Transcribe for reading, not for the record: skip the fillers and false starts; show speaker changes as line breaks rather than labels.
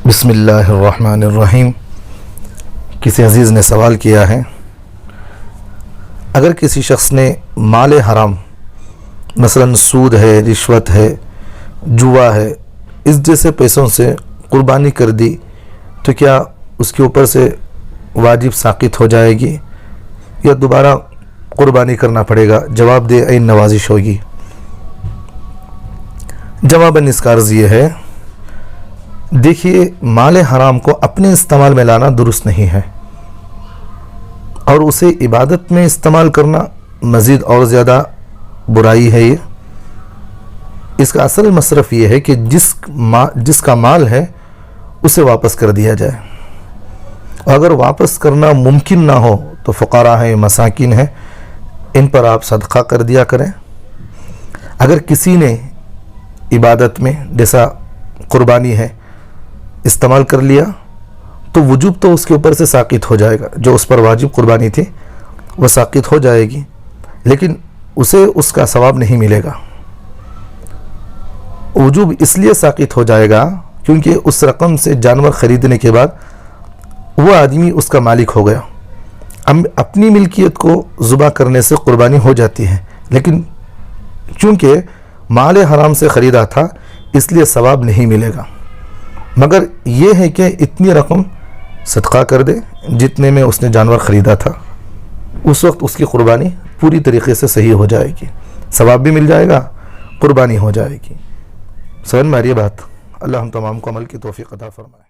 بسم اللہ الرحمن الرحیم۔ کسی عزیز نے سوال کیا ہے، اگر کسی شخص نے مال حرام مثلا سود ہے، رشوت ہے، جوا ہے، اس جیسے پیسوں سے قربانی کر دی تو کیا اس کے اوپر سے واجب ساقط ہو جائے گی یا دوبارہ قربانی کرنا پڑے گا؟ جواب دے عین نوازش ہوگی۔ جواباً اس کا عرض یہ ہے، دیکھیے مال حرام کو اپنے استعمال میں لانا درست نہیں ہے، اور اسے عبادت میں استعمال کرنا مزید اور زیادہ برائی ہے۔ اس کا اصل مصرف یہ ہے کہ جس کا مال ہے اسے واپس کر دیا جائے، اور اگر واپس کرنا ممکن نہ ہو تو فقراء ہیں، مساکین ہیں، ان پر آپ صدقہ کر دیا کریں۔ اگر کسی نے عبادت میں جیسا قربانی ہے استعمال کر لیا تو وجوب تو اس کے اوپر سے ساقط ہو جائے گا، جو اس پر واجب قربانی تھی وہ ساقط ہو جائے گی، لیکن اسے اس کا ثواب نہیں ملے گا۔ وجوب اس لیے ساقط ہو جائے گا کیونکہ اس رقم سے جانور خریدنے کے بعد وہ آدمی اس کا مالک ہو گیا۔ اپنی ملکیت کو ذبح کرنے سے قربانی ہو جاتی ہے، لیکن چونکہ مال حرام سے خریدا تھا اس لیے ثواب نہیں ملے گا، مگر یہ ہے کہ اتنی رقم صدقہ کر دے جتنے میں اس نے جانور خریدا تھا، اس وقت اس کی قربانی پوری طریقے سے صحیح ہو جائے گی، ثواب بھی مل جائے گا، قربانی ہو جائے گی۔ سمجھ میں آ رہی ہے بات؟ اللہ ہم تمام کو عمل کی توفیق عطا فرمائے۔